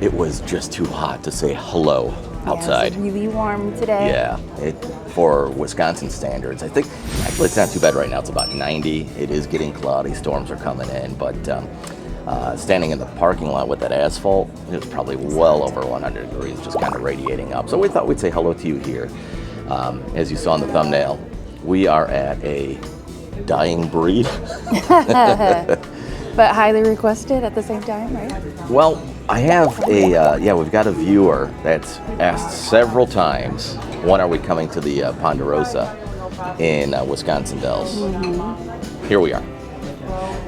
it was just too hot to say hello outside. Yeah, it's really warm today. Yeah, for Wisconsin standards. I think, actually it's not too bad right now. It's about 90. It is getting cloudy. Storms are coming in, but standing in the parking lot with that asphalt, it was probably well over 100 degrees, just kind of radiating up. So we thought we'd say hello to you here. As you saw in the thumbnail, we are at a dying breed. But highly requested at the same time, right? Well, I have we've got a viewer that's asked several times, when are we coming to the Ponderosa in Wisconsin Dells? Mm-hmm. Here we are.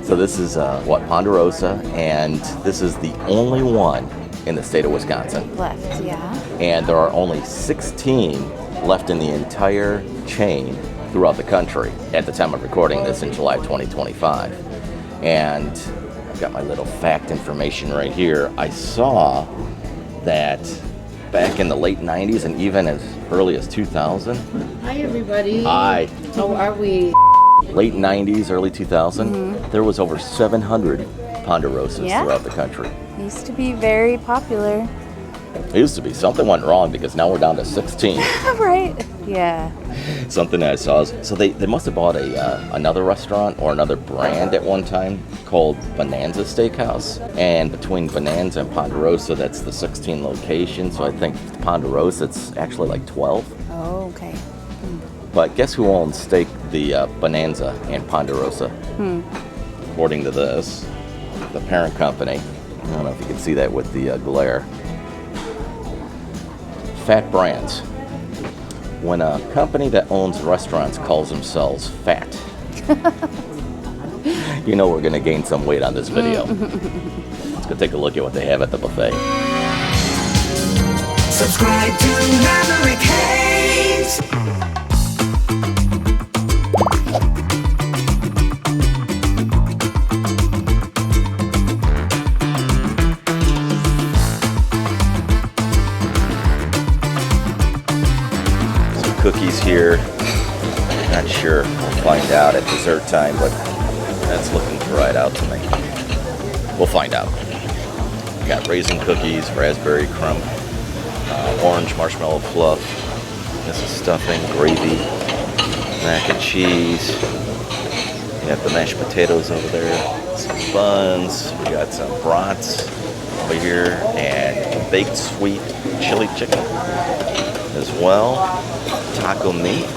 So this is Ponderosa, and this is the only one in the state of Wisconsin. Left, yeah. And there are only 16 left in the entire chain throughout the country at the time of recording this in July 2025. And I've got my little fact information right here. I saw that back in the late 90s and even as early as 2000. Hi, everybody. Hi. How are we? Late 90s, early 2000, there was over 700 Ponderosas Yeah. throughout the country. Used to be very popular. It used to be. Something went wrong because now we're down to 16. Right? Yeah. Something that I saw. So they must have bought another restaurant or another brand at one time called Bonanza Steakhouse. And between Bonanza and Ponderosa, that's the 16 locations. So I think Ponderosa, it's actually like 12. Oh, okay. But guess who owns the Bonanza and Ponderosa? According to this, the parent company. I don't know if you can see that with the glare. Fat Brands. When a company that owns restaurants calls themselves fat, you know we're going to gain some weight on this video. Let's go take a look at what they have at the buffet. Subscribe to Maverick Hayes. Cookies here. Not sure. We'll find out at dessert time, but that's looking right out to me. We'll find out. We got raisin cookies, raspberry crumb, orange marshmallow fluff. This is stuffing, gravy, mac and cheese. We got the mashed potatoes over there, some buns. We got some brats over here, and baked sweet chili chicken as well. Taco meat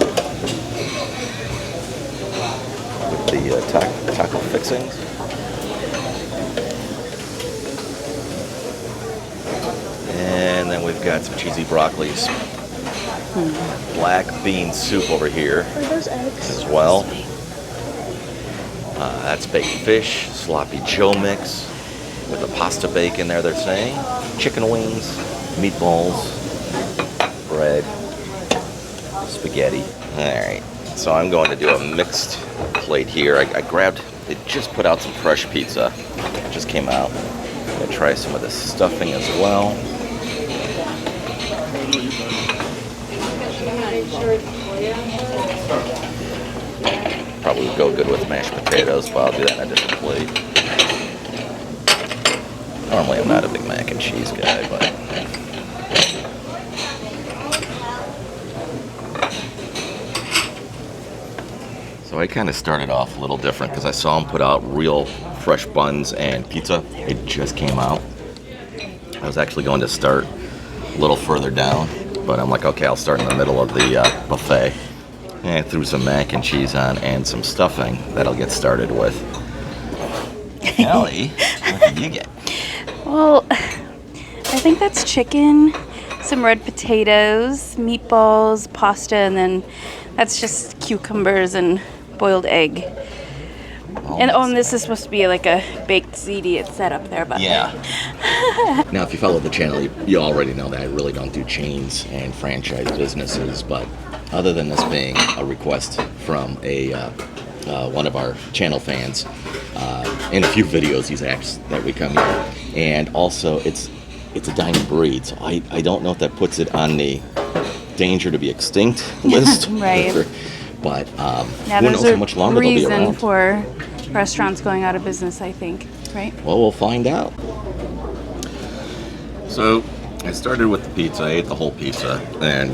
with the taco fixings. And then we've got some cheesy broccolis. Black bean soup over here as well. That's baked fish, sloppy Joe mix with a pasta bake in there, they're saying. Chicken wings, meatballs, bread, spaghetti. Alright, so I'm going to do a mixed plate here. I grabbed, they just put out some fresh pizza. It just came out. I'm going to try some of the stuffing as well. Probably would go good with mashed potatoes, but I'll do that in a different plate. Normally I'm not a big mac and cheese guy, but so I kind of started off a little different because I saw them put out real fresh buns and pizza. It just came out. I was actually going to start a little further down, but I'm like, okay, I'll start in the middle of the buffet. And threw some mac and cheese on and some stuffing that I'll get started with. Kelly, what did you get? Well, I think that's chicken, some red potatoes, meatballs, pasta, and then that's just cucumbers and boiled egg. And this is supposed to be like a baked ziti it's set up there, but yeah. Now, if you follow the channel, you already know that I really don't do chains and franchise businesses, but other than this being a request from one of our channel fans, in a few videos he's asked that we come here, and also it's a dying breed, so I don't know if that puts it on the danger to be extinct list. Right. But yeah, who knows how much longer they'll be around. Reason for restaurants going out of business, I think, right? Well, we'll find out. So I started with the pizza. I ate the whole pizza, and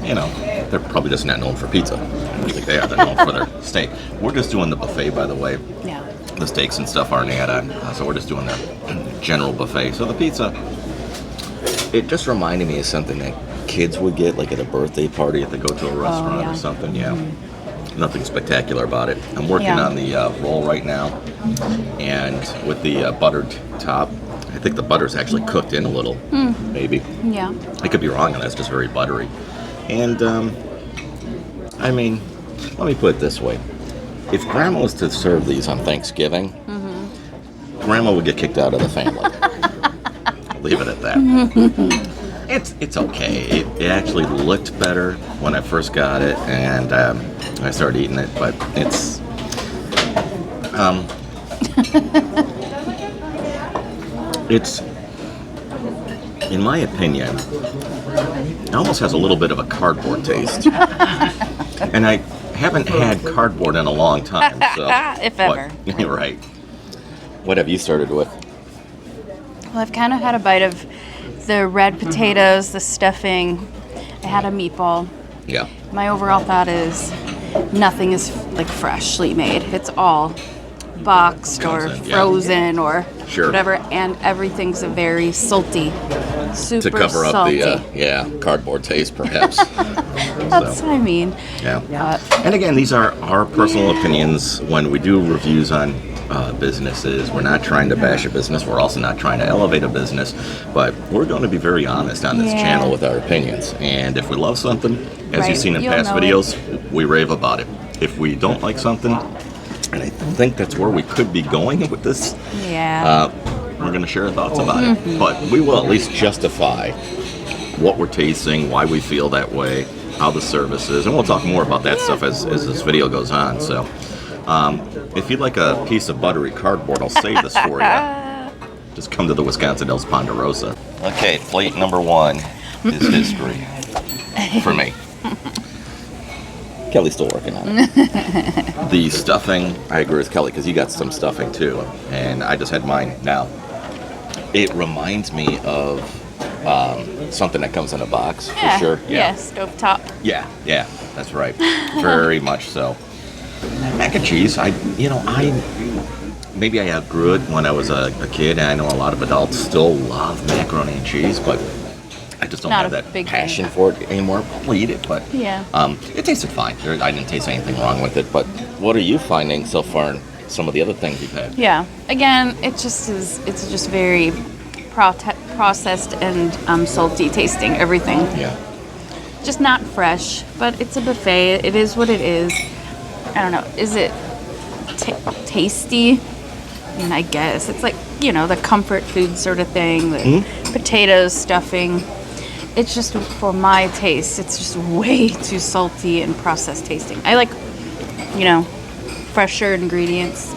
you know, they're probably just not known for pizza. I don't think they are. They're known for their steak. We're just doing the buffet, by the way. Yeah. The steaks and stuff aren't add-on, so we're just doing the general buffet. So the pizza, it just reminded me of something that kids would get, like at a birthday party if they go to a restaurant yeah. or something. Yeah, nothing spectacular about it. I'm working on the roll right now, and with the buttered top. I think the butter's actually cooked in a little, maybe. Yeah. I could be wrong on that. It's just very buttery. And, I mean, let me put it this way. If Grandma was to serve these on Thanksgiving, Grandma would get kicked out of the family. I'll leave it at that. It's okay. It actually looked better when I first got it, and I started eating it, but it's... It's, in my opinion, it almost has a little bit of a cardboard taste. And I haven't had cardboard in a long time, so... If ever. You're right. What have you started with? Well, I've kind of had a bite of the red potatoes, the stuffing. I had a meatball. Yeah. My overall thought is nothing is like freshly made. It's all boxed or Comes in, yeah. frozen or Sure. whatever, and everything's a very salty, super To cover up salty. the cardboard taste, perhaps. That's what I mean. Yeah. And again, these are our personal opinions when we do reviews on businesses. We're not trying to bash a business. We're also not trying to elevate a business. But we're going to be very honest on this Yeah. channel with our opinions. And if we love something, as Right. you've seen in You'll past know videos, we rave about it. If we don't like something, and I think that's where we could be going with this, Yeah. we're going to share our thoughts about it. But we will at least justify what we're tasting, why we feel that way, how the service is, and we'll talk more about that stuff as this video goes on. So if you'd like a piece of buttery cardboard, I'll save this for you. Just come to the Wisconsin Dells Ponderosa. Okay, plate number 1 is history for me. Kelly's still working on it. The stuffing, I agree with Kelly because you got some stuffing too, and I just had mine now. It reminds me of something that comes in a box Yeah. for sure. Yeah. Stovetop. Yeah, that's right. Very much so. Mac and cheese, maybe I outgrew it when I was a kid, and I know a lot of adults still love macaroni and cheese, but I just don't Not have a that big passion fan. for it anymore. I'll eat it, but Yeah. it tasted fine. I didn't taste anything wrong with it, but what are you finding so far in some of the other things you've had? Yeah. Again, it just is. It's just very processed and salty tasting. Everything. Yeah. Just not fresh, but it's a buffet. It is what it is. I don't know. Is it tasty? I mean, I guess it's like the comfort food sort of thing. The potatoes, stuffing. It's just for my taste. It's just way too salty and processed tasting. I like, fresher ingredients.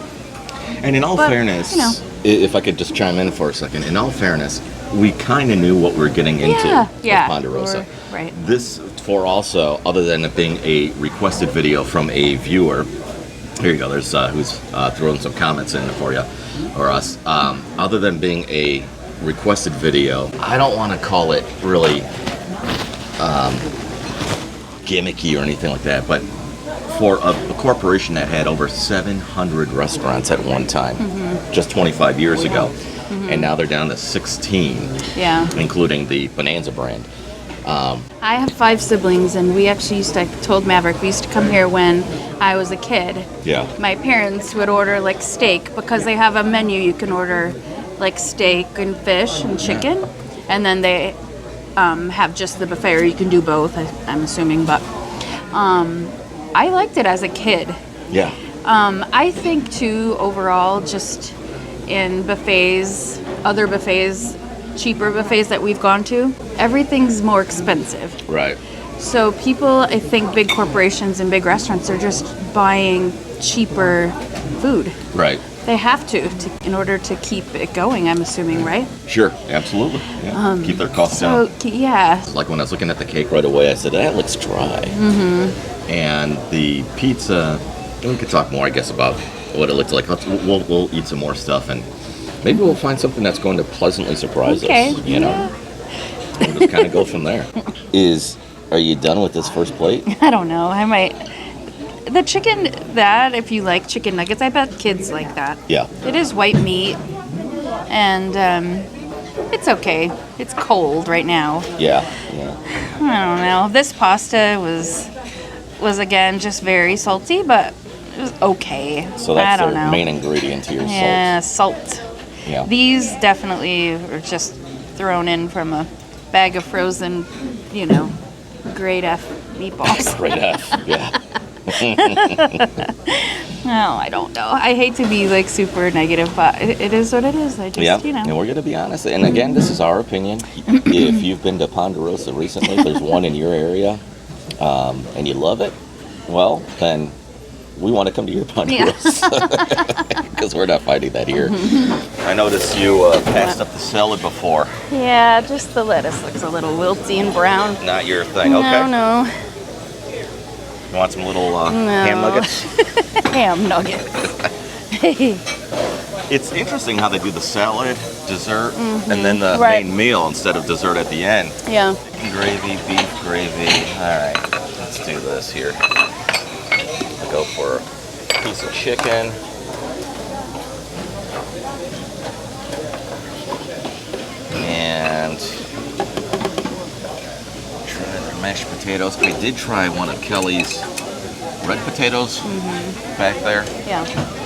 And in all But, fairness, if I could just chime in for a second, in all fairness, we kind of knew what we were getting into with Ponderosa. Right. This, for also, other than it being a requested video from a viewer, here you go, there's who's throwing some comments in for you, or us. Other than being a requested video, I don't want to call it really gimmicky or anything like that, but for a corporation that had over 700 restaurants at one time, just 25 years ago, and now they're down to 16, Yeah. including the Bonanza brand. I have 5 siblings, and we actually I told Maverick, we used to come here when I was a kid. Yeah. My parents would order like steak because they have a menu. You can order like steak and fish and chicken, and then they have just the buffet, or you can do both, I'm assuming. But I liked it as a kid. Yeah. I think too, overall, just in buffets, other buffets, cheaper buffets that we've gone to, everything's more expensive. Right. So people, I think big corporations and big restaurants are just buying cheaper food. Right. They have to in order to keep it going, I'm assuming, right? Sure. Absolutely. Yeah. Keep their costs down. So, yeah. Like when I was looking at the cake right away, I said, that looks dry. And the pizza, we could talk more, I guess, about what it looks like. We'll eat some more stuff and maybe we'll find something that's going to pleasantly surprise Okay. us. You know, we'll just kind of go from there. Are you done with this first plate? I don't know. I might. The chicken, that, if you like chicken nuggets, I bet kids like that. Yeah. It is white meat, and it's okay. It's cold right now. Yeah. I don't know. This pasta was again just very salty, but it was okay. So that's I don't their know. main ingredient to your Yeah, salt. salt. Yeah. These definitely are just thrown in from a bag of frozen, grade F meatballs. Great F. Yeah. No, I don't know. I hate to be like super negative, but it is what it is. I just, Yeah, and we're going to be honest. And again, this is our opinion. If you've been to Ponderosa recently, if there's one in your area, and you love it, well, then we want to come to your Ponderosa. Because we're not finding that here. I noticed you passed up the salad before. Yeah, just the lettuce looks a little wilty and brown. Not your thing, okay. No. You want some little ham nuggets? Ham nuggets. It's interesting how they do the salad, dessert, and then the Right. main meal instead of dessert at the end. Yeah. Gravy, beef gravy. All right, let's do this here. I'll go for a piece of chicken. And try the mashed potatoes. I did try one of Kelly's red potatoes back there. Yeah.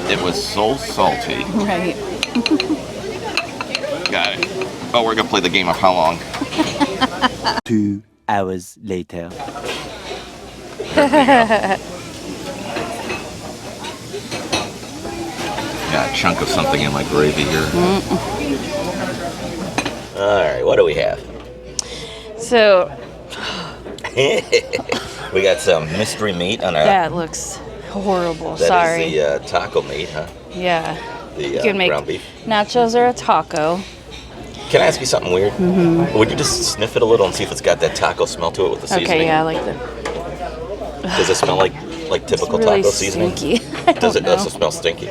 It was so salty. Right. Got it. Oh, we're gonna play the game of how long. 2 hours later. Got a chunk of something in my gravy here. All right, what do we have? So We got some mystery meat on our. that looks horrible. That Sorry. is the taco meat, huh? Yeah. The You can make ground beef. nachos or a taco. Can I ask you something weird? Would you just sniff it a little and see if it's got that taco smell to it with the seasoning? Okay, yeah, I like that. Does it smell like typical Really taco seasoning? stinky. I Does it don't know. also smell stinky?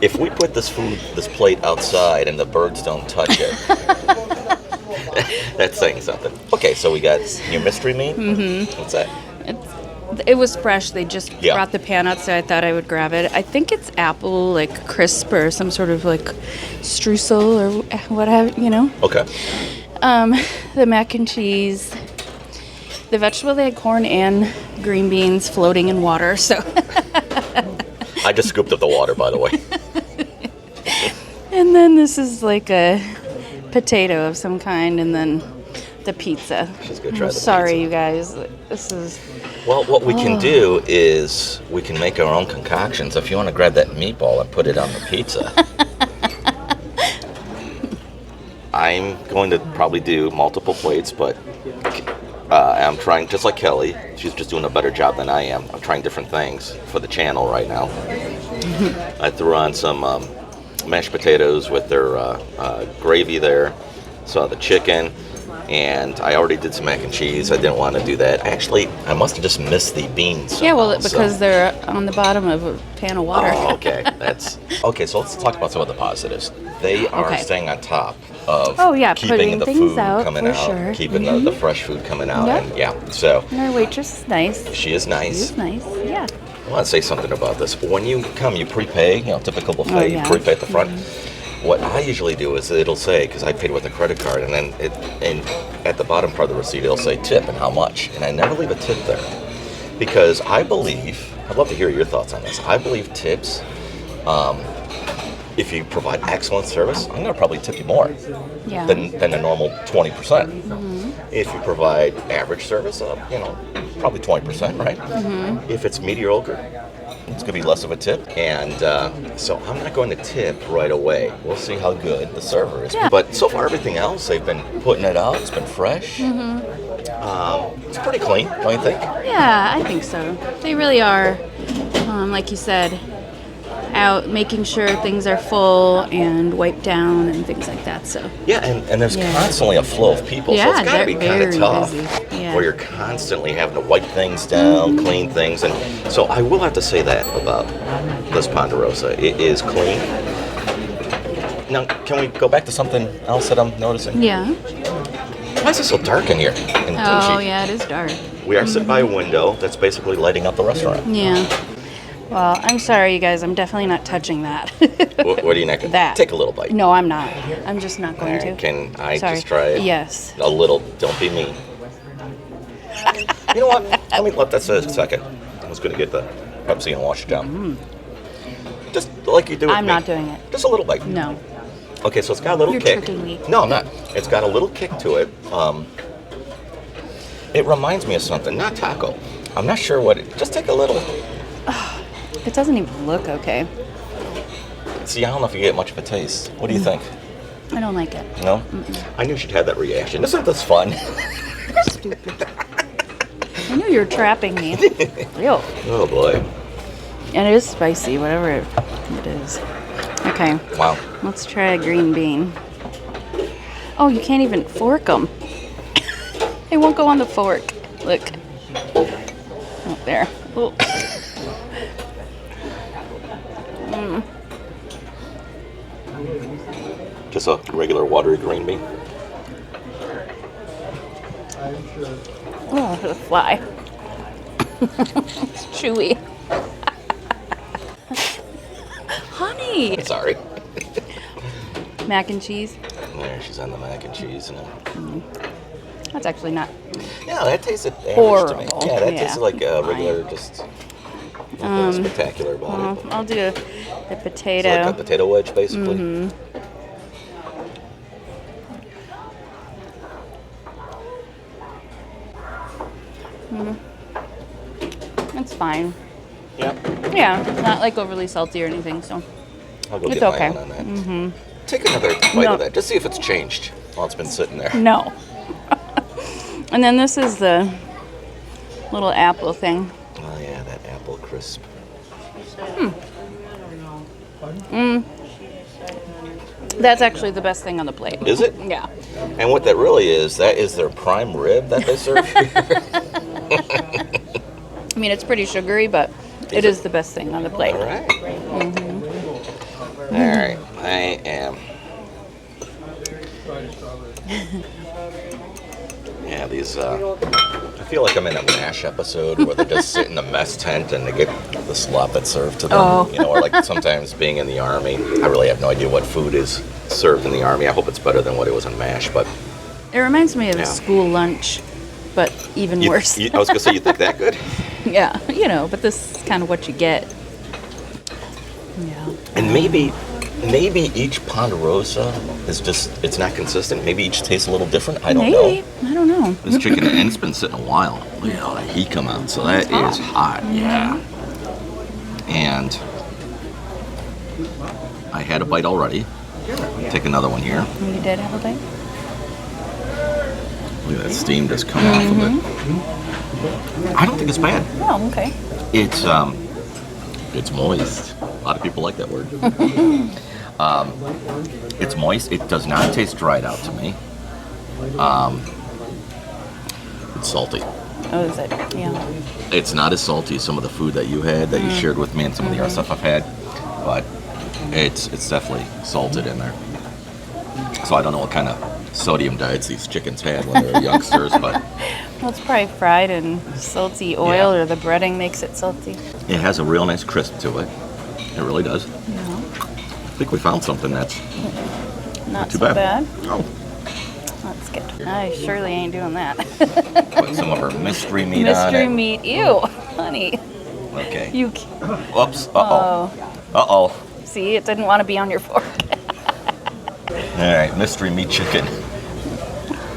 If we put this plate outside and the birds don't touch it, that's saying something. Okay, so we got your mystery meat. What's that? It was fresh. They just Yeah. brought the pan out, so I thought I would grab it. I think it's apple, like crisp or some sort of like streusel or whatever, Okay. The mac and cheese, the vegetable, they had corn and green beans floating in water. So, I just scooped up the water, by the way. and then this is like a potato of some kind, and then the pizza. She's gonna try the Sorry, pizza. you guys. This is. Well, what we can do is we can make our own concoctions. If you want to grab that meatball and put it on the pizza. I'm going to probably do multiple plates, but I'm trying, just like Kelly, she's just doing a better job than I am. I'm trying different things for the channel right now. I threw on some mashed potatoes with their gravy there, saw the chicken, and I already did some mac and cheese. I didn't want to do that. Actually, I must have just missed the beans. Yeah, well, somehow, because so- they're on the bottom of a pan of water. Oh, okay. Okay, so let's talk about some of the positives. They are Okay. staying on top of Oh, yeah, keeping putting the things food out, coming for out, sure. keeping the fresh food coming out, Yep. and yeah. So And our waitress is nice. she is She nice. is nice. Yeah. I want to say something about this. When you come, you prepay, typical buffet, Oh, you yeah. prepay at the front. What I usually do is it'll say, because I paid with a credit card, and then and at the bottom part of the receipt it'll say tip and how much. And I never leave a tip there. Because I believe, I'd love to hear your thoughts on this. I believe tips, if you provide excellent service, I'm going to probably tip you more Yeah. than a normal 20%. If you provide average service, probably 20%, right? If it's mediocre, it's going to be less of a tip. And so I'm not going to tip right away. We'll see how good the server is. Yeah. But so far, everything else, they've been putting it out. It's been fresh. It's pretty clean, don't you think? Yeah, I think so. They really are, like you said, out making sure things are full and wiped down and things like that. So Yeah, and there's Yeah. constantly a flow of people, so Yeah, it's got to be they're kind of very tough, busy. Yeah. where you're constantly having to wipe things down, clean things, and so I will have to say that about this Ponderosa. It is clean. Now, can we go back to something else that I'm noticing? Yeah. Why is it so dark in here? And Oh, dingy? yeah, it is dark. We are sitting by a window that's basically lighting up the restaurant. Yeah. Well, I'm sorry, you guys. I'm definitely not touching that. What are you not going to That. take a little bite? No, I'm not. I'm just not going Alright, to. can I Sorry. just try it? Yes. A little. Don't be mean. You know what? Let me let that sit a second. I was going to get the Pepsi and wash it down. Just like you do with I'm me. not doing it. Just a little bite. No. Okay, so it's got a little You're kick. tricking me. No, I'm not. It's got a little kick to it. It reminds me of something. Not taco. I'm not sure what it... Just take a little... It doesn't even look okay. See, I don't know if you get much of a taste. What do you think? I don't like it. No? I knew she'd have that reaction. Isn't this fun? Stupid. I knew you were trapping me. Real. Oh, boy. And it is spicy, whatever it is. Okay. Wow. Let's try a green bean. Oh, you can't even fork them. They won't go on the fork. Look. Oh, there. Oh. Just a regular watery green bean. Oh, the fly. It's chewy. Honey. Sorry. Mac and cheese. There, she's on the mac and cheese. And That's actually not. yeah, that tasted average to me. Horrible. Yeah, that Yeah. tasted like a regular, just nothing spectacular about it. I'll do the It's potato. like a potato wedge, basically. It's fine. Yeah. Yeah, it's not like overly salty or anything, so. I'll go It's get okay. my own on that. Take another bite No. of that. Just see if it's changed while it's been sitting there. No. And then this is the little apple thing. Oh, yeah, that apple crisp. That's actually the best thing on the plate. Is it? Yeah. And what that really is, that is their prime rib that they serve here. I mean, it's pretty sugary, but it is the best thing on the plate. All right. All right. I am. Yeah, these. I feel like I'm in a MASH episode where they just sit in a mess tent and they get the slop that's served to them. Oh. You know, or like sometimes being in the army. I really have no idea what food is served in the army. I hope it's better than what it was in MASH, but. It reminds me of Yeah. a school lunch, but even worse. I was gonna say, you think that good? Yeah, but this is kind of what you get. Yeah. And maybe each Ponderosa is just, it's not consistent. Maybe each tastes a little different. I don't Maybe. know. I don't know. This chicken, and it's been sitting a while. Look at all that heat come out. So that is hot, yeah. And I had a bite already. Take another one here. You did have a bite? Look at that steam just come off of it. I don't think it's bad. Oh, okay. It's moist. A lot of people like that word. It's moist. It does not taste dried out to me. It's salty. Oh, is it? Yeah. It's not as salty as some of the food that you had, that you shared with me, and some of the other stuff I've had, but it's definitely salted in there. So I don't know what kind of sodium diets these chickens had when they were youngsters, but Well, it's probably fried in salty oil, Yeah. or the breading makes it salty. it has a real nice crisp to it. It really does. Yeah. I think we found something that's Not too so bad. bad. Oh, That's good. I surely ain't doing that. put some of our mystery meat on Mystery it. meat. Ew, honey. Okay. You. Whoops. Uh-oh. Uh-oh. See, it didn't want to be on your fork. All right, mystery meat chicken.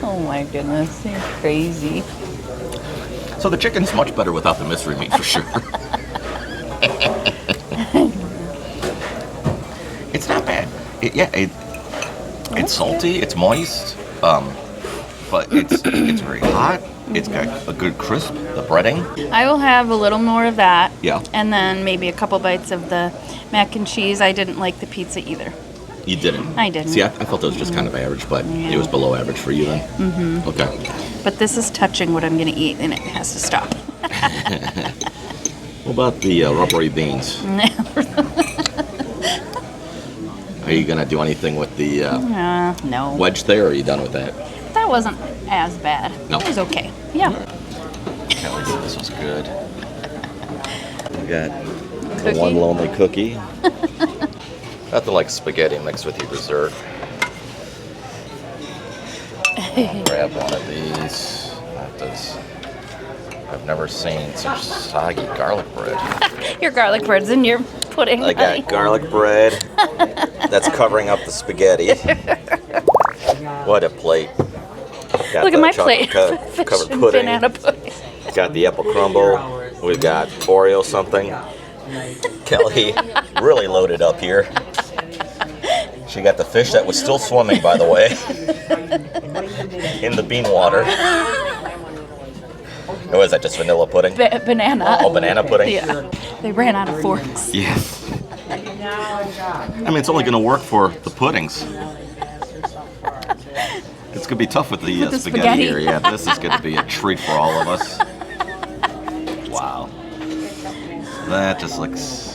Oh my goodness, you're crazy. So the chicken's much better without the mystery meat for sure. It's not bad. It's salty. It's moist. But it's very hot. It's got a good crisp. The breading. I will have a little more of that. Yeah. And then maybe a couple bites of the mac and cheese. I didn't like the pizza either. You didn't. I didn't. See, I felt it was just kind of average, but it was below average for you then. Mm-hmm. Okay. But this is touching what I'm going to eat, and it has to stop. What about the rubbery beans? Are you gonna do anything with the No. wedge there, or are you done with that? That wasn't as bad. No. It was okay. Yeah. Kelly said this was good. We got the Cookie. one lonely cookie. Nothing like spaghetti mixed with your dessert. I'll grab one of these. I've never seen such soggy garlic bread. Your garlic bread's in your pudding. I honey. got garlic bread that's covering up the spaghetti. What a plate. Got Look the at my chocolate plate. Fish covered and pudding. banana pudding. Got the apple crumble. We've got Oreo something. Kelly really loaded up here. She got the fish that was still swimming, by the way, in the bean water. Or was that just vanilla pudding? Banana. Oh, banana pudding? Yeah. They ran out of forks. Yes. I mean, it's only going to work for the puddings. It's going to be tough with the, spaghetti here. Yeah, this is going to be a treat for all of us. Wow. That just looks...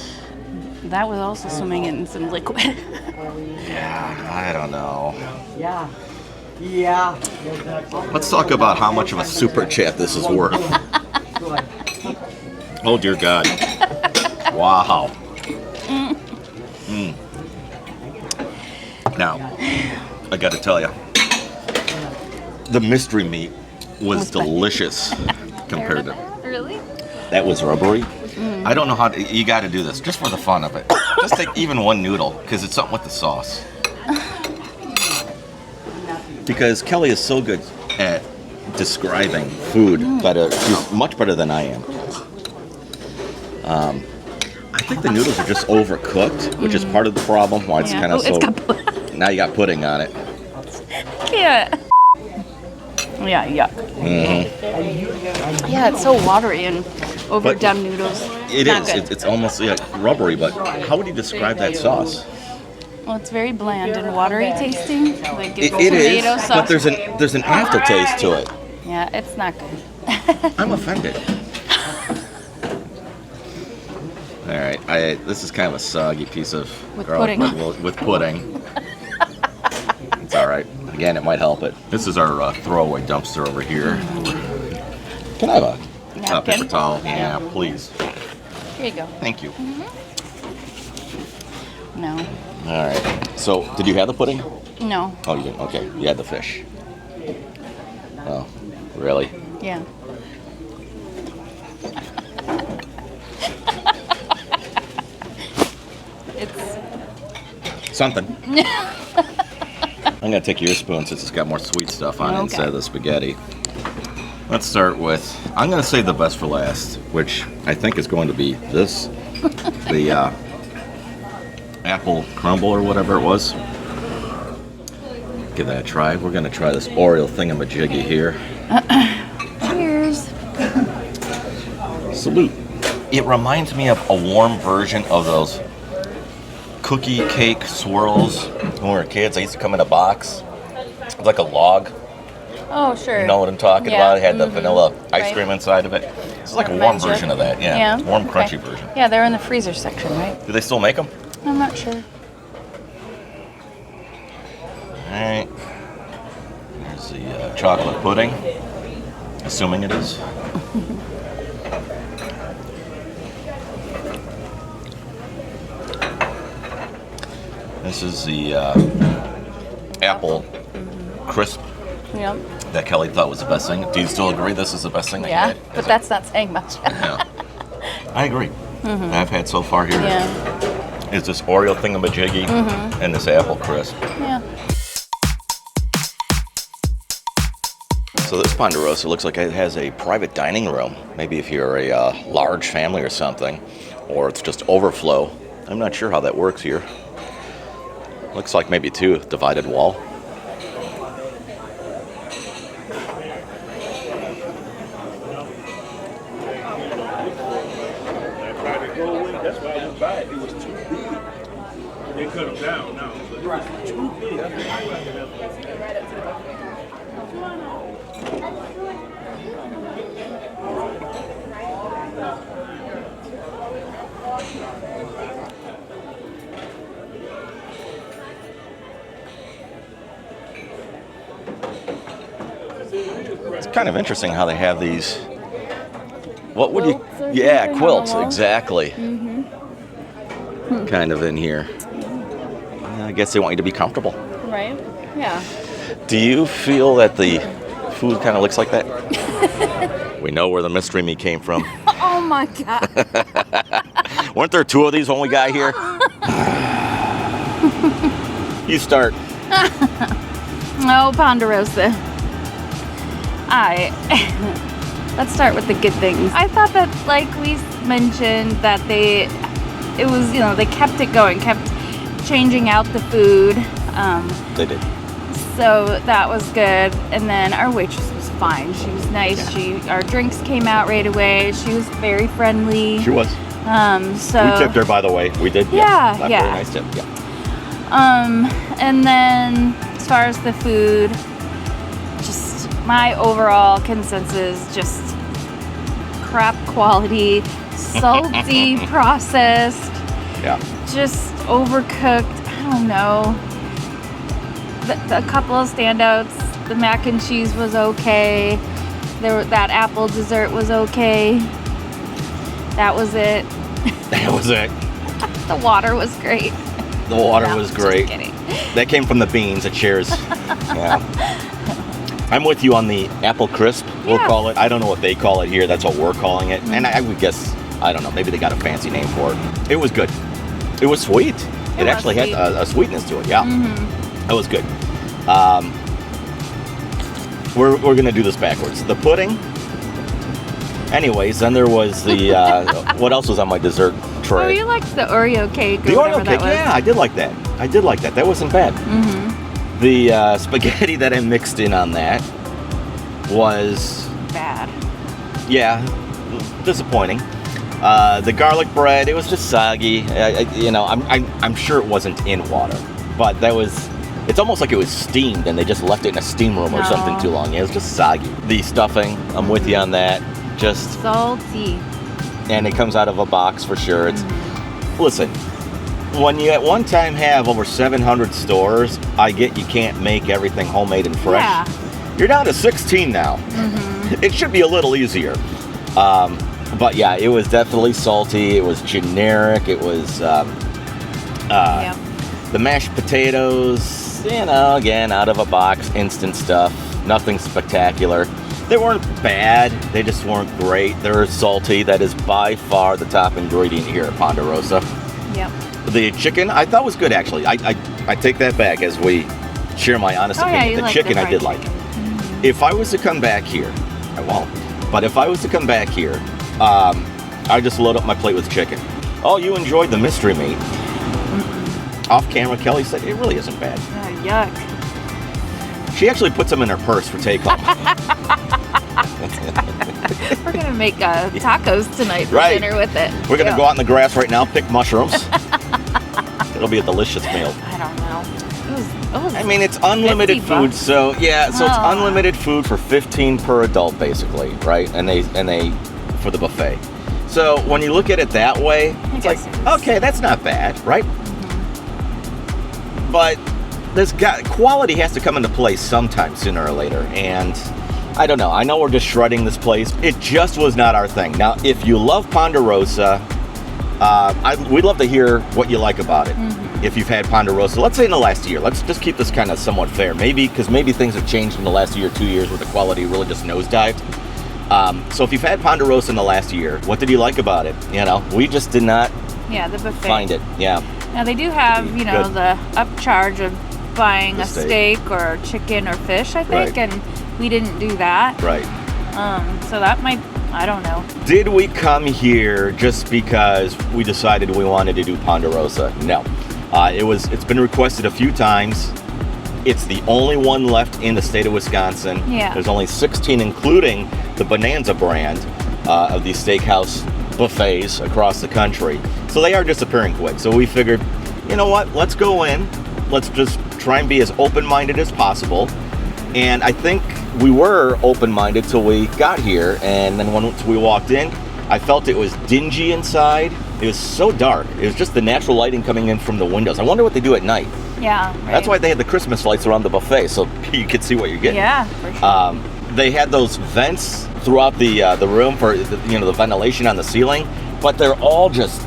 That was also swimming in some liquid. Yeah, I don't know. Yeah. Let's talk about how much of a super chat this is worth. Oh, dear God. Wow. Now, I got to tell you, the mystery meat was delicious compared to... Really? That was rubbery. I don't know how to... You got to do this just for the fun of it. Just take even one noodle, because it's something with the sauce. Because Kelly is so good at describing food better. She's much better than I am. I think the noodles are just overcooked, which is part of the problem. Why it's kind of so... Now you got pudding on it. Yeah. Yeah, yuck. Yeah, it's so watery and overdone noodles. It Not is. good. It's almost rubbery, but how would you describe that sauce? Well, it's very bland and watery tasting. Like It tomato is, sauce. but there's an aftertaste to it. Yeah, it's not good. I'm offended. All right, this is kind of a soggy piece of With garlic pudding. bread with pudding. It's all right. Again, it might help it. This is our throwaway dumpster over here. Can I have a Napkin? paper towel? Yeah, please. Here you go. Thank you. No. All right. So, did you have the pudding? No. Oh, you didn't. Okay, you had the fish. Oh, really? Yeah. It's Something. I'm gonna take your spoon since it's got more sweet stuff on it instead of the spaghetti. Let's start with, I'm gonna save the best for last, which I think is going to be this, the apple crumble or whatever it was. Give that a try. We're gonna try this Oreo thingamajiggy here. cheers. Salute. It reminds me of a warm version of those cookie cake swirls when we were kids. They used to come in a box. It's like a log. Oh, sure. You know what I'm talking Yeah. about? It had the vanilla ice Right. cream inside of it. It's like a warm Reminds you. version of that. Yeah. Yeah. Warm, Okay. crunchy version. Yeah, they're in the freezer section, right? Do they still make them? I'm not sure. All right. There's the chocolate pudding. Assuming it is. This is the apple crisp Yep. that Kelly thought was the best thing. Do you still agree this is the best thing that you Yeah, had? but that's not saying much. Yeah. I agree. I've had so far here. Yeah. It's this Oreo thingamajiggy and this apple crisp. Yeah. So this Ponderosa looks like it has a private dining room. Maybe if you're a large family or something, or it's just overflow. I'm not sure how that works here. Looks like maybe two divided wall. That's why I went by it. It was too big. They cut them down now. But it was too big. kind of interesting how they have these. What would Quilts you? or Yeah, something quilts, on the wall? exactly. Kind of in here. I guess they want you to be comfortable. Right? Yeah. Do you feel that the food kind of looks like that? We know where the mystery meat came from. Oh my God. Weren't there 2 of these when we got here? You start. Oh, Ponderosa. Let's start with the good things. I thought that, like we mentioned, that they kept it going, kept changing out the food. They did. So that was good. And then our waitress was fine. She was nice. Our drinks came out right away. She was very friendly. She was. So We tipped her, by the way. We did. Yeah, Not yeah. Very nice tip. Yeah. And then as far as the food, just my overall consensus, just crap quality, salty, processed, Yeah. just overcooked. I don't know. A couple of standouts. The mac and cheese was okay. That apple dessert was okay. That was it. That was it. The water was great. The water No, was just great. kidding. That came from the beans. It shares. Yeah. I'm with you on the apple crisp, we'll Yeah. call it. I don't know what they call it here. That's what we're calling it. And I would guess, I don't know, maybe they got a fancy name for it. It was good. It was sweet. It was actually sweet. had a sweetness to it. Yeah. It was good. We're going to do this backwards. The pudding. Anyways, then there was the, what else was on my dessert tray? Oh, you liked the Oreo cake or The whatever Oreo that cake, was. yeah, I did like that. That wasn't bad. The spaghetti that I mixed in on that was, Bad. yeah, disappointing. The garlic bread, it was just soggy. I'm sure it wasn't in water, but that was. It's almost like it was steamed and they just left it in a steam room or No. something too long. It was just soggy. The stuffing, I'm with you on that. Just, Salty. and it comes out of a box for sure. It's listen. When you at one time have over 700 stores, I get you can't make everything homemade and fresh. Yeah. You're down to 16 now. It should be a little easier. But yeah, it was definitely salty. It was generic. It was Yep. the mashed potatoes, again, out of a box, instant stuff. Nothing spectacular. They weren't bad. They just weren't great. They're salty. That is by far the top ingredient here at Ponderosa. Yep. The chicken I thought was good, actually. I take that back as we share my honest Oh, yeah, opinion. you The liked chicken the I did fried like. chicken. If I was to come back here, I won't. But if I was to come back here, I'd just load up my plate with chicken. Oh, you enjoyed the mystery meat. Off camera, Kelly said it really isn't bad. Oh, yuck. She actually puts them in her purse for take home. We're going to make tacos tonight for Right. dinner with it. We're gonna Yeah. go out in the grass right now, pick mushrooms. It'll be a delicious meal. I don't know. It was I mean, it's unlimited 50 food, bucks. so yeah, so it's Oh. unlimited food for 15 per adult, basically, right? And they for the buffet. So when you look at it that way, it's like, guess it is. okay, that's not bad, right? But quality has to come into play sometime sooner or later, and I don't know. I know we're just shredding this place. It just was not our thing. Now, if you love Ponderosa, we'd love to hear what you like about it. If you've had Ponderosa, let's say in the last year. Let's just keep this kind of somewhat fair. Maybe things have changed in the last year, 2 years, where the quality really just nosedived. So if you've had Ponderosa in the last year, what did you like about it? We just did not Yeah, the buffet. find it. Yeah. Now they do have, Good. the upcharge of buying The a steak. steak or chicken or fish, I think, Right. and we didn't do that. Right. So that might, I don't know. Did we come here just because we decided we wanted to do Ponderosa? No. It's been requested a few times. It's the only one left in the state of Wisconsin. Yeah. There's only 16, including the Bonanza brand of these steakhouse buffets across the country. So they are disappearing quick. So we figured, you know what? Let's go in. Let's just try and be as open-minded as possible. And I think we were open-minded till we got here. And then once we walked in, I felt it was dingy inside. It was so dark. It was just the natural lighting coming in from the windows. I wonder what they do at night. Yeah. Right. That's why they had the Christmas lights around the buffet, so you could see what you're getting. Yeah, for sure. they had those vents throughout the room for the ventilation on the ceiling, but they're all just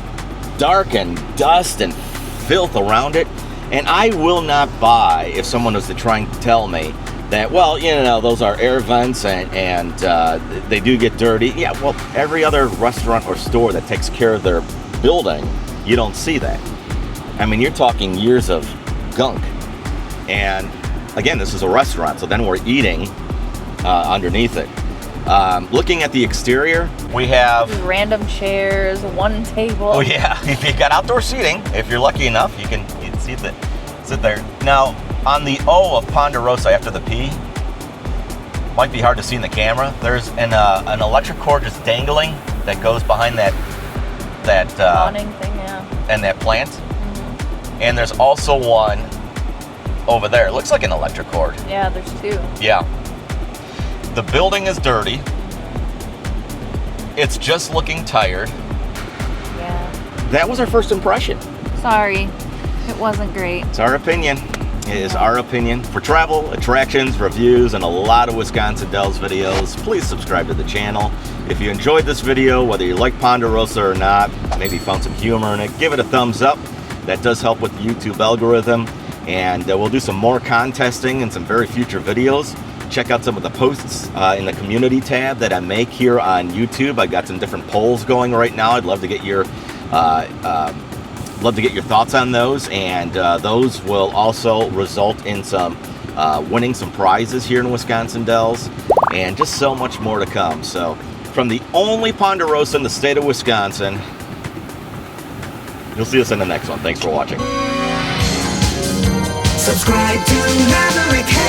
dark and dust and filth around it. And I will not buy if someone was to try and tell me that, well, those are air vents and they do get dirty. Yeah, well, every other restaurant or store that takes care of their building, you don't see that. I mean, you're talking years of gunk. And again, this is a restaurant, so then we're eating underneath it. Looking at the exterior, we have Random chairs, one table. Oh yeah, you got outdoor seating. If you're lucky enough, you can sit there. Now, on the O of Ponderosa after the P, might be hard to see in the camera. There's an electric cord just dangling that goes behind that Awning thing, yeah. and that plant. Mm-hmm. And there's also one over there. It looks like an electric cord. Yeah, there's two. Yeah. The building is dirty. It's just looking tired. Yeah. That was our first impression. Sorry, it wasn't great. It's our opinion. It is our opinion. For travel, attractions, reviews, and a lot of Wisconsin Dells videos, please subscribe to the channel. If you enjoyed this video, whether you like Ponderosa or not, maybe found some humor in it, give it a thumbs up. That does help with the YouTube algorithm. And we'll do some more contesting and some very future videos. Check out some of the posts in the community tab that I make here on YouTube. I've got some different polls going right now. I'd love to get your thoughts on those, and those will also result in some winning some prizes here in Wisconsin Dells, and just so much more to come. So, from the only Ponderosa in the state of Wisconsin, you'll see us in the next one. Thanks for watching. Subscribe to Maverick.